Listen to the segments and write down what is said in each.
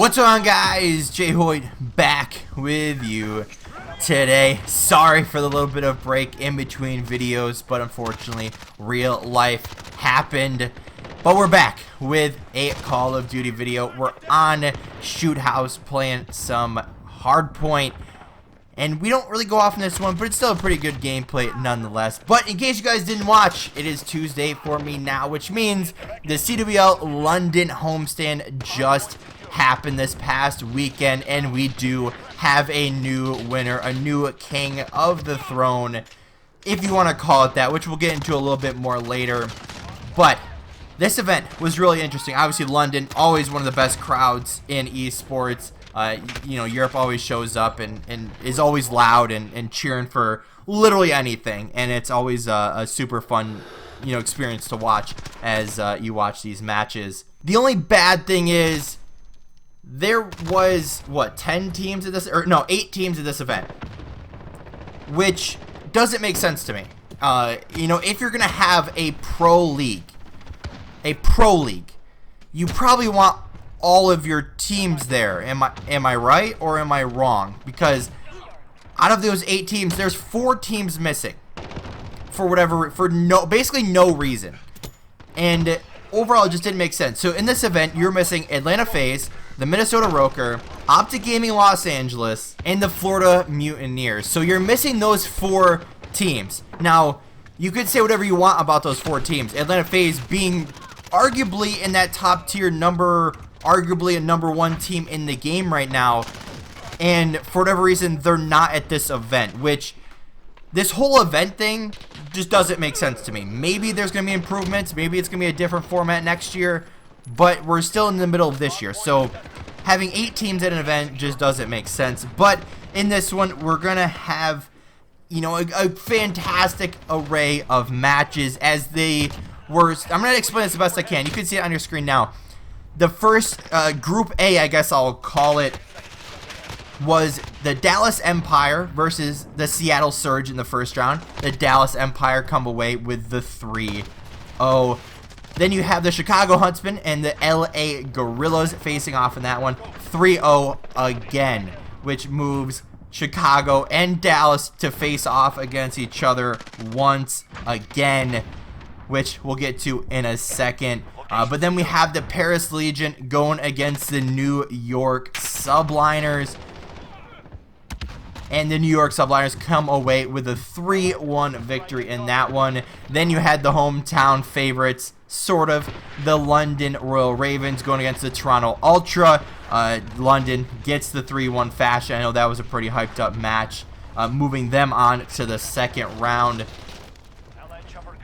What's on, guys? JHoyt back with you today. Sorry for the little bit of break in between videos, but unfortunately real life happened. But we're back with a Call of Duty video. We're on Shoot House playing some Hardpoint, and we don't really go off in this one, but it's still a pretty good gameplay nonetheless. But in case you guys didn't watch, it is Tuesday for me now, which means the CDL London homestand just happened this past weekend, and we do have a new winner, a new king of the throne, if you want to call it that, which we'll get into a little bit more later. But this event was really interesting. Obviously, London, always one of the best crowds in esports. You know, Europe always shows up and is always loud and cheering for literally anything, and it's always a super fun, you know, experience to watch as you watch these matches. The only bad thing is there was, what, 10 teams at this, or no, 8 teams at this event, which doesn't make sense to me. You know, if you're gonna have a pro league, you probably want all of your teams there. Am I right or am I wrong? Because out of those 8 teams, there's 4 teams missing for basically no reason, and overall it just didn't make sense. So in this event, you're missing Atlanta FaZe, the Minnesota Roker, Optic Gaming Los Angeles, and the Florida Mutineers. So you're missing those 4 teams. Now, you could say whatever you want about those 4 teams. Atlanta FaZe being arguably in that top tier arguably a number 1 team in the game right now, and for whatever reason they're not at this event, which this whole event thing just doesn't make sense to me. Maybe there's gonna be improvements, maybe it's gonna be a different format next year, but we're still in the middle of this year, so having 8 teams at an event just doesn't make sense. But in this one, we're gonna have, you know, a fantastic array of matches as they were. I'm gonna explain this the best I can. You can see it on your screen now. The first Group A, I guess I'll call it, was the Dallas Empire versus the Seattle Surge in the first round. The Dallas Empire come away with the 3-0. Then you have the Chicago Huntsmen and the LA Gorillas facing off in that one. 3-0 again, which moves Chicago and Dallas to face off against each other once again, which we'll get to in a second. But then we have the Paris Legion going against the New York Subliners, and the New York Subliners come away with a 3-1 victory in that one. Then you had the hometown favorites, sort of, the London Royal Ravens going against the Toronto Ultra. London gets the 3-1 fashion. I know that was a pretty hyped up match, moving them on to the second round.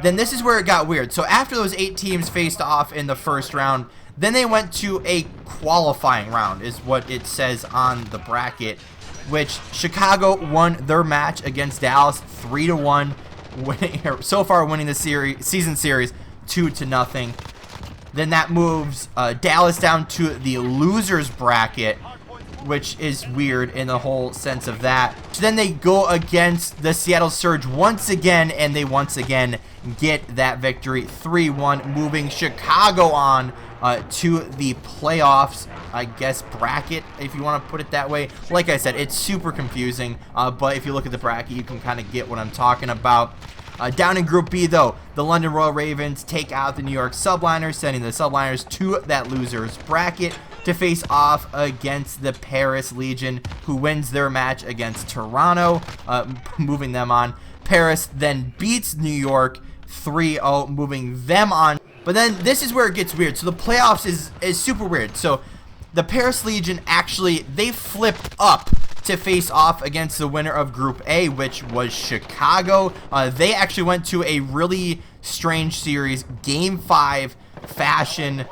Then this is where it got weird. So after those 8 teams faced off in the first round, then they went to a qualifying round, is what it says on the bracket, which Chicago won their match against Dallas 3-1, so far winning the season series 2-0. Then that moves Dallas down to the losers bracket, which is weird in the whole sense of that. So then they go against the Seattle Surge once again, and they once again get that victory, 3-1, moving Chicago on to the playoffs, I guess, bracket, if you want to put it that way. Like I said, it's super confusing, but if you look at the bracket, you can kind of get what I'm talking about. Down in Group B, though, the London Royal Ravens take out the New York Subliners, sending the Subliners to that losers bracket to face off against the Paris Legion, who wins their match against Toronto, moving them on. Paris then beats New York 3-0, moving them on. But then this is where it gets weird. So the playoffs is super weird. So the Paris Legion, actually, they flipped up to face off against the winner of Group A, which was Chicago. They actually went to a really strange series, Game 5 fashion.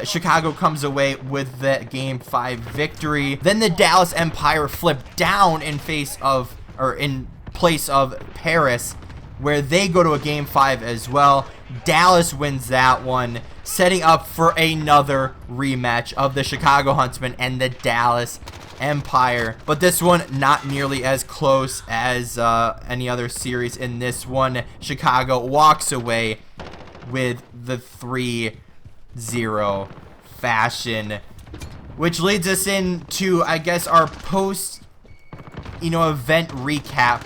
Chicago comes away with the Game 5 victory. Then the Dallas Empire flipped down in place of Paris, where they go to a Game 5 as well. Dallas wins that one, setting up for another rematch of the Chicago Huntsmen and the Dallas Empire. But this one not nearly as close as any other series. In this one, Chicago walks away with the 3-0 fashion. which leads us into, I guess, our post, event recap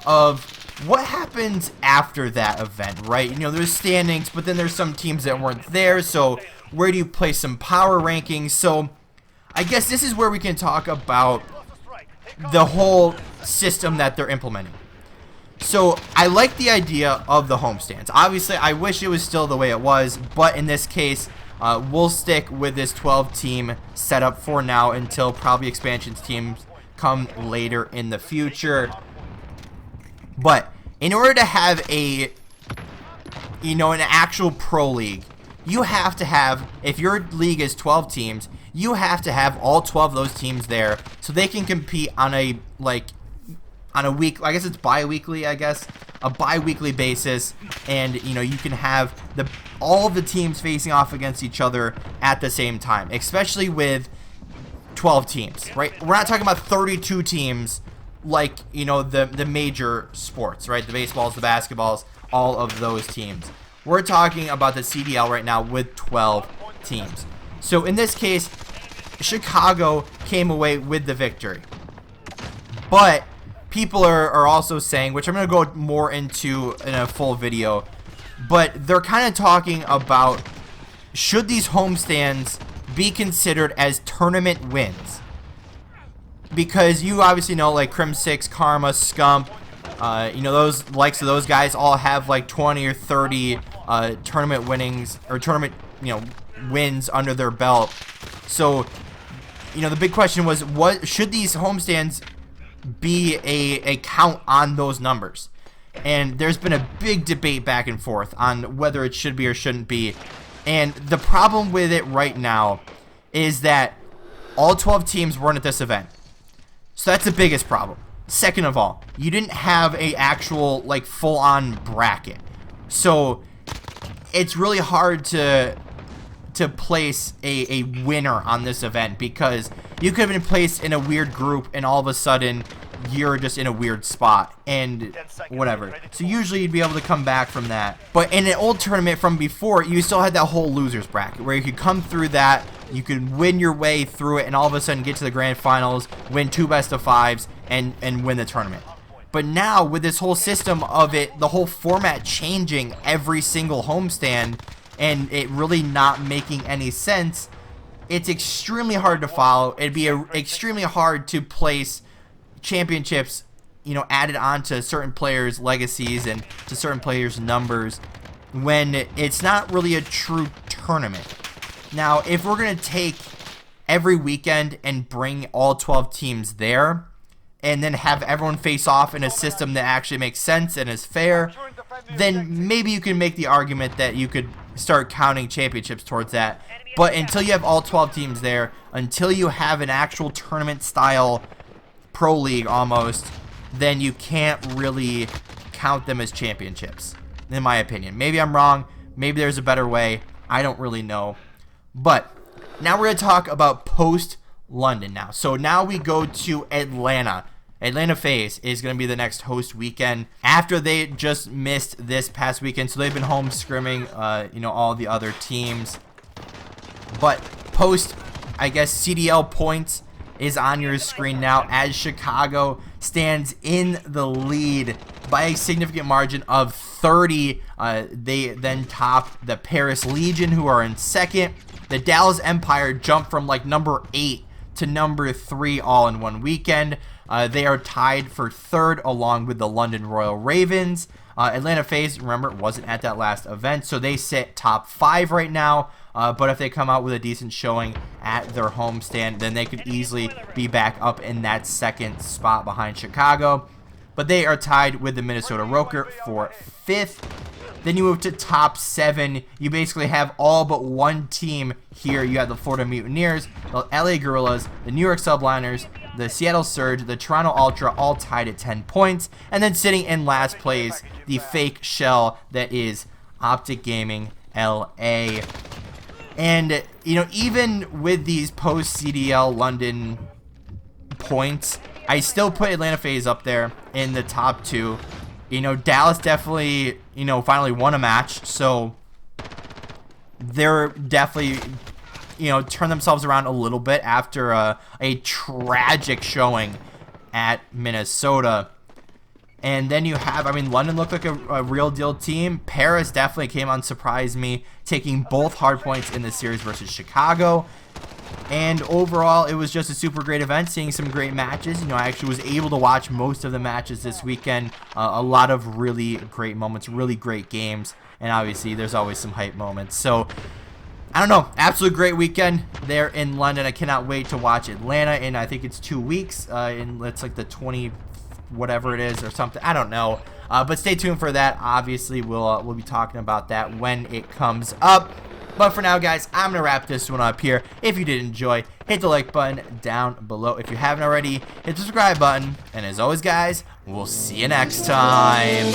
of what happens after that event, right? There's standings, but then there's some teams that weren't there, so where do you place some power rankings? So I guess this is where we can talk about the whole system that they're implementing. So I like the idea of the homestands. Obviously, I wish it was still the way it was, but in this case, we'll stick with this 12-team setup for now until probably expansions teams come later in the future. But in order to have an actual pro league, you have to have, if your league is 12 teams, you have to have all 12 of those teams there so they can compete on a week, I guess it's bi-weekly, a bi-weekly basis, and you can have all of the teams facing off against each other at the same time, especially with 12 teams, right? We're not talking about 32 teams like, the major sports, right? The baseballs, the basketballs, all of those teams. We're talking about the CDL right now with 12 teams. So in this case, Chicago came away with the victory. But people are also saying, which I'm going to go more into in a full video, but they're kind of talking about, should these homestands be considered as tournament wins? Because you obviously know, like Crim 6, Karma, Scump, those likes of those guys all have like 20 or 30 tournament winnings, or tournament, wins under their belt. So, the big question was, what should these homestands be a count on those numbers? And there's been a big debate back and forth on whether it should be or shouldn't be. And the problem with it right now is that all 12 teams weren't at this event. So that's the biggest problem. Second of all, you didn't have a actual like full-on bracket. So it's really hard to place a winner on this event, because you could have been placed in a weird group and all of a sudden you're just in a weird spot and whatever. So usually you'd be able to come back from that. But in an old tournament from before, you still had that whole losers bracket where you could come through that, you could win your way through it, and all of a sudden get to the grand finals, win 2 best-of-5s, and win the tournament. But now with this whole system of it, the whole format changing every single homestand, and it really not making any sense, it's extremely hard to follow. It'd be extremely hard to place championships, added on to certain players' legacies and to certain players' numbers when it's not really a true tournament. Now, if we're going to take every weekend and bring all 12 teams there and then have everyone face off in a system that actually makes sense and is fair, then maybe you can make the argument that you could start counting championships towards that. But until you have all 12 teams there, until you have an actual tournament style pro league almost, then you can't really count them as championships, in my opinion. Maybe I'm wrong. Maybe there's a better way. I don't really know. But now we're going to talk about post-London now. So now we go to Atlanta. Atlanta FaZe is going to be the next host weekend after they just missed this past weekend. So they've been home scrimming, all the other teams. But post, I guess, CDL points is on your screen now as Chicago stands in the lead by a significant margin of 30. They then top the Paris Legion, who are in second. The Dallas Empire jumped from like number 8 to number 3 all in one weekend. They are tied for third along with the London Royal Ravens. Atlanta FaZe, remember, wasn't at that last event, so they sit top 5 right now. But if they come out with a decent showing at their homestand, then they could easily be back up in that second spot behind Chicago. But they are tied with the Minnesota Roker for 5th. Then you move to top 7. You basically have all but one team here. You have the Florida Mutineers, the LA Guerrillas, the New York Subliners, the Seattle Surge, the Toronto Ultra, all tied at 10 points. And then sitting in last place, the fake shell that is Optic Gaming LA. And, even with these post-CDL London points, I still put Atlanta FaZe up there in the top 2. Dallas definitely, finally won a match, so they're definitely turn themselves around a little bit after a tragic showing at Minnesota. And then you have, London looked like a real deal team. Paris definitely came on, surprised me, taking both hard points in the series versus Chicago. And overall, it was just a super great event, seeing some great matches. I actually was able to watch most of the matches this weekend. A lot of really great moments, really great games. And obviously, there's always some hype moments. So, I don't know. Absolute great weekend there in London. I cannot wait to watch Atlanta in, I think it's 2 weeks. It's like the 20 whatever it is or something. I don't know. But stay tuned for that. Obviously, we'll be talking about that when it comes up. But for now, guys, I'm going to wrap this one up here. If you did enjoy, hit the like button down below. If you haven't already, hit the subscribe button. And as always, guys, we'll see you next time.